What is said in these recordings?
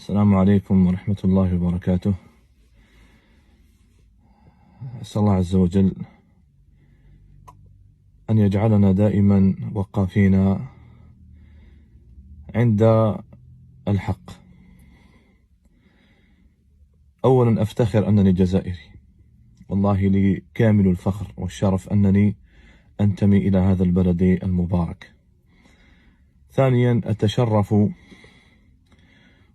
السلام عليكم ورحمة الله وبركاته. أسأل الله عز وجل أن يجعلنا دائما وقافين عند الحق. أولا أفتخر أنني جزائري، والله لي كامل الفخر والشرف أنني أنتمي إلى هذا البلد المبارك. ثانيا أتشرف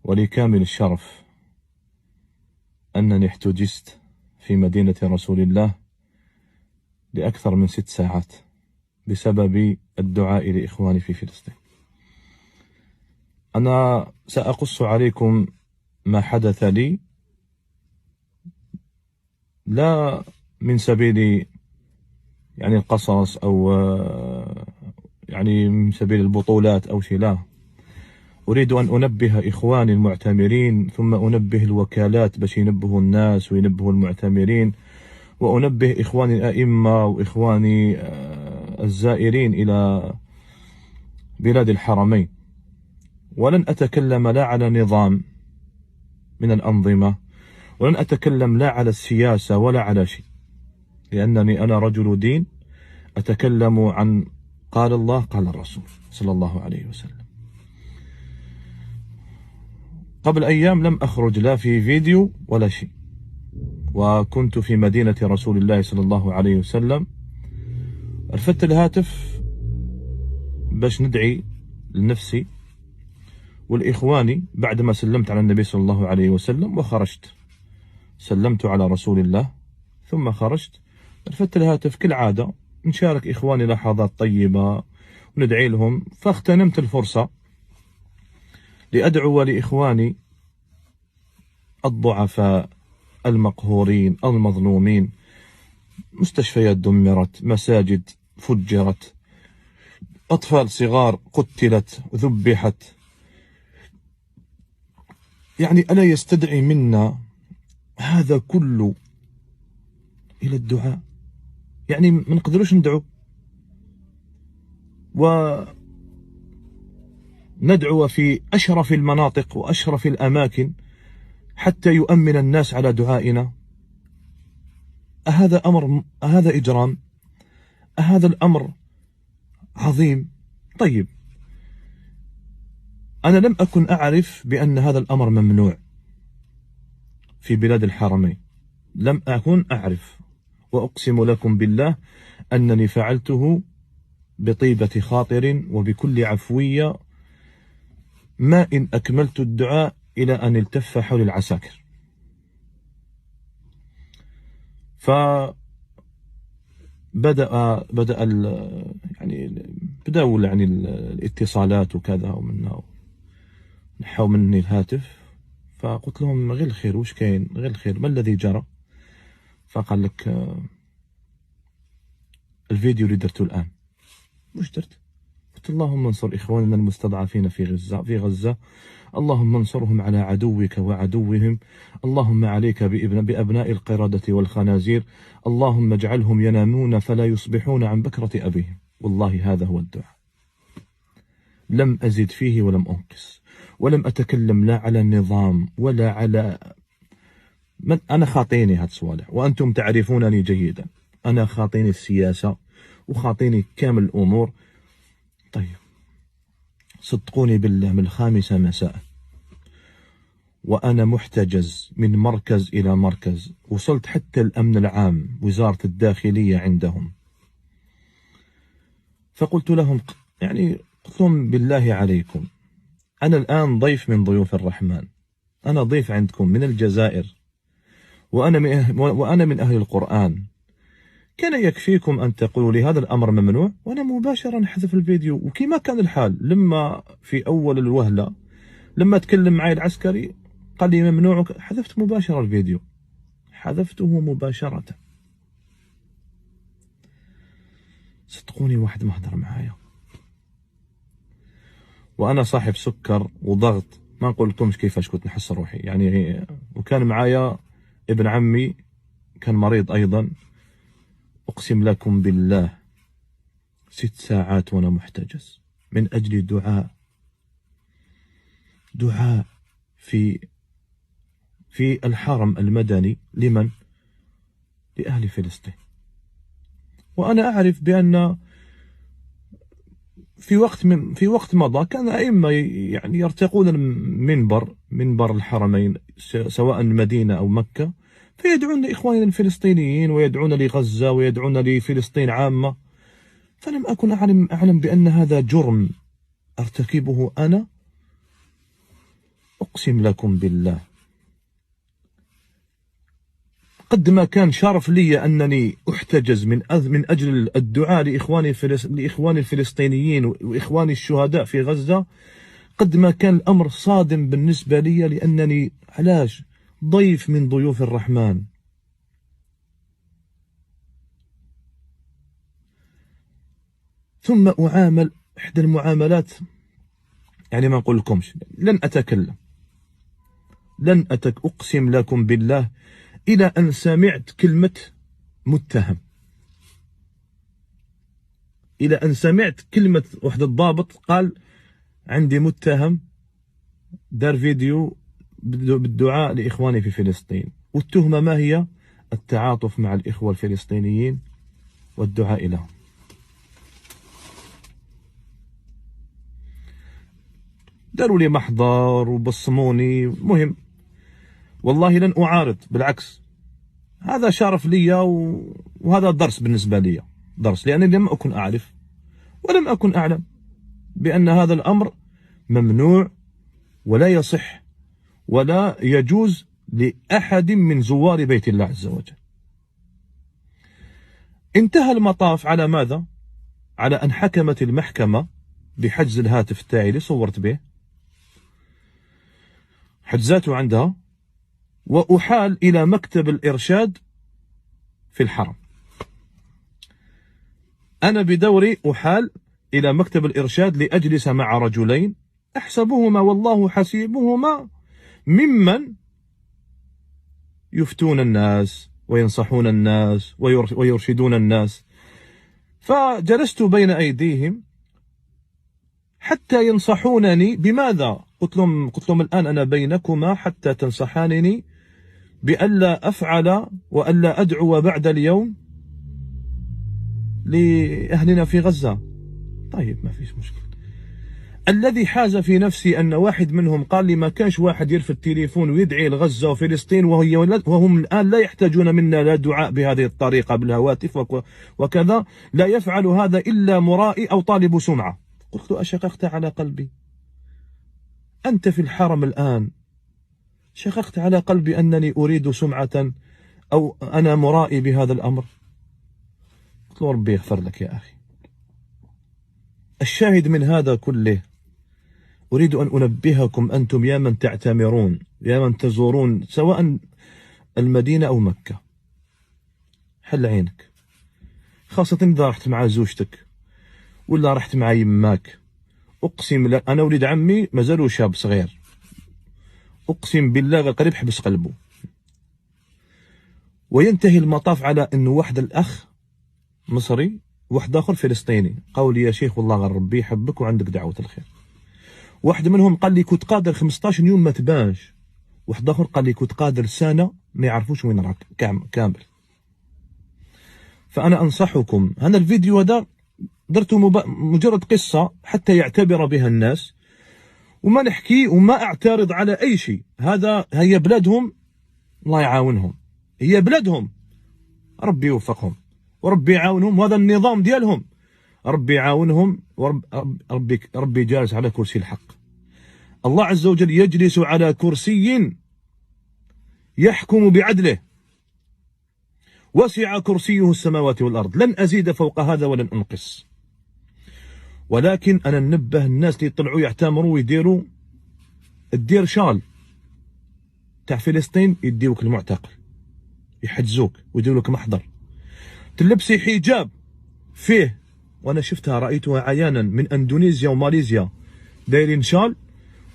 ولي كامل الشرف أنني احتجزت في مدينة رسول الله لأكثر من 6 ساعات بسبب الدعاء لإخواني في فلسطين. أنا سأقص عليكم ما حدث لي، لا من سبيل القصص أو من سبيل البطولات أو شيء، لا. أريد أن أنبه إخواني المعتمرين، ثم أنبه الوكالات باش ينبهوا الناس وينبهوا المعتمرين، وأنبه إخواني الأئمة وإخواني الزائرين إلى بلاد الحرمين. ولن أتكلم لا على نظام من الأنظمة، ولن أتكلم لا على السياسة ولا على شيء، لأنني أنا رجل دين، أتكلم عن قال الله قال الرسول صلى الله عليه وسلم. قبل أيام لم أخرج لا في فيديو ولا شيء، وكنت في مدينة رسول الله صلى الله عليه وسلم. رفدت الهاتف باش ندعي لنفسي والإخواني بعدما سلمت على النبي صلى الله عليه وسلم، وخرجت سلمت على رسول الله ثم خرجت. رفدت الهاتف كالعادة نشارك إخواني لحظات طيبة وندعي لهم، فاغتنمت الفرصة لأدعو لإخواني الضعفاء المقهورين المظلومين. مستشفيات دمرت، مساجد فجرت، أطفال صغار قتلت ذبحت. ألا يستدعي منا هذا كله إلى الدعاء؟ ما نقدروش ندعو وندعو في أشرف المناطق وأشرف الأماكن حتى يؤمن الناس على دعائنا؟ أهذا أمر؟ أهذا إجرام؟ أهذا الأمر عظيم؟ طيب، أنا لم أكن أعرف بأن هذا الأمر ممنوع في بلاد الحرمين، لم أكن أعرف، وأقسم لكم بالله أنني فعلته بطيبة خاطر وبكل عفوية، ما إن أكملت الدعاء إلى أن التف حول العساكر. فبدأ بدأوا الاتصالات وكذا، ومنها نحوا مني الهاتف، فقلت لهم غير الخير، وش كاين؟ غير الخير، ما الذي جرى؟ فقال لك الفيديو اللي درته الآن. وش درت؟ قلت اللهم انصر إخواننا المستضعفين في غزة، اللهم انصرهم على عدوك وعدوهم، اللهم عليك بأبناء القردة والخنازير، اللهم اجعلهم ينامون فلا يصبحون عن بكرة أبيهم. والله هذا هو الدعاء، لم أزد فيه ولم أنقص، ولم أتكلم لا على النظام ولا على أنا خاطيني هاد الصوالح، وأنتم تعرفونني جيدا، أنا خاطيني السياسة وخاطيني كامل الأمور. طيب، صدقوني بالله، من 5 مساء وأنا محتجز من مركز إلى مركز، وصلت حتى الأمن العام وزارة الداخلية عندهم. فقلت لهم قلت لهم بالله عليكم، أنا الآن ضيف من ضيوف الرحمن، أنا ضيف عندكم من الجزائر، وأنا من أهل القرآن. كان يكفيكم أن تقولوا لي هذا الأمر ممنوع، وأنا مباشرة نحذف الفيديو. وكما كان الحال لما في أول الوهلة لما تكلم معي العسكري قال لي ممنوع، حذفت مباشرة الفيديو، حذفته مباشرة. صدقوني واحد ما هدر معايا، وأنا صاحب سكر وضغط، ما نقول لكمش كيفاش كنت نحس روحي وكان معايا ابن عمي كان مريض أيضا. أقسم لكم بالله 6 ساعات وأنا محتجز من أجل دعاء في الحرم المدني لمن؟ لأهل فلسطين. وأنا أعرف بأن في وقت مضى كان أئمة يعني يرتقون منبر الحرمين سواء المدينة أو مكة، فيدعون لإخواننا الفلسطينيين ويدعون لغزة ويدعون لفلسطين عامة. فلم أكن أعلم بأن هذا جرم أرتكبه أنا. أقسم لكم بالله قد ما كان شرف لي أنني أحتجز من أجل الدعاء لإخواني الفلسطينيين وإخواني الشهداء في غزة، قد ما كان الأمر صادم بالنسبة لي، لأنني علاش ضيف من ضيوف الرحمن. ثم أعامل إحدى المعاملات، يعني ما نقول لكمش، لن أتكلم، أقسم لكم بالله إلى أن سمعت كلمة متهم، إلى أن سمعت كلمة واحد الضابط قال عندي متهم دار فيديو بالدعاء لإخواني في فلسطين. والتهمة ما هي؟ التعاطف مع الإخوة الفلسطينيين والدعاء لهم. داروا لي محضر وبصموني. مهم، والله لن أعارض، بالعكس هذا شرف لي وهذا درس بالنسبة لي، درس، لأنني لم أكن أعرف ولم أكن أعلم بأن هذا الأمر ممنوع ولا يصح ولا يجوز لأحد من زوار بيت الله عز وجل. انتهى المطاف على ماذا؟ على أن حكمت المحكمة بحجز الهاتف تاعي اللي صورت به، حجزاته عندها، وأحال إلى مكتب الإرشاد في الحرم. أنا بدوري أحال إلى مكتب الإرشاد لأجلس مع رجلين أحسبهما والله حسيبهما ممن يفتون الناس وينصحون الناس ويرشدون الناس. فجلست بين أيديهم حتى ينصحونني بماذا؟ قلت لهم الآن أنا بينكما حتى تنصحانني بألا أفعل وألا أدعو بعد اليوم لأهلنا في غزة. طيب ما فيش مشكلة. الذي حاز في نفسي أن واحد منهم قال لي ما كانش واحد يرفع التليفون ويدعي لغزة وفلسطين وهم الآن لا يحتاجون منا لا دعاء بهذه الطريقة بالهواتف وكذا، لا يفعل هذا إلا مرائي أو طالب سمعة. قلت له أشققت على قلبي؟ أنت في الحرم الآن، شققت على قلبي أنني أريد سمعة أو أنا مرائي بهذا الأمر؟ قلت له ربي يغفر لك يا أخي. الشاهد من هذا كله، أريد أن أنبهكم أنتم يا من تعتمرون، يا من تزورون سواء المدينة أو مكة، حل عينك، خاصة إذا رحت مع زوجتك ولا رحت مع يماك. أقسم لك أنا ولد عمي مازالو شاب صغير، أقسم بالله قريب حبس قلبه. وينتهي المطاف على أنه واحد الأخ مصري واحد آخر فلسطيني قالوا لي يا شيخ والله ربي يحبك وعندك دعوة الخير. واحد منهم قال لي كنت قادر 15 يوم ما تبانش، واحد آخر قال لي كنت قادر سنة ما يعرفوش وين راك كامل. فأنا أنصحكم، هذا الفيديو هذا درته مجرد قصة حتى يعتبر بها الناس، وما نحكي وما أعترض على أي شيء. هي بلادهم، الله يعاونهم، هي بلادهم، ربي يوفقهم وربي يعاونهم، وهذا النظام ديالهم ربي يعاونهم، ربي جالس على كرسي الحق. الله عز وجل يجلس على كرسي يحكم بعدله، وسع كرسيه السماوات والأرض، لن أزيد فوق هذا ولن أنقص. ولكن أنا ننبه الناس اللي يطلعوا يعتمروا ويديروا، الدير شال تاع فلسطين يديوك المعتقل، يحجزوك ويديروا لك محضر، تلبسي حجاب فيه، وانا شفتها رأيتها عيانا من اندونيسيا وماليزيا دايرين شال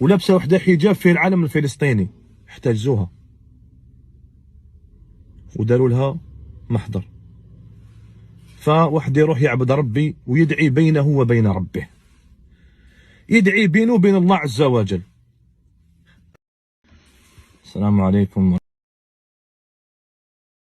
ولبسه وحده حجاب فيه العلم الفلسطيني، احتجزوها وداروا لها محضر. فواحد يروح يعبد ربي ويدعي بينه وبين ربه، يدعي بينه وبين الله عز وجل. السلام عليكم.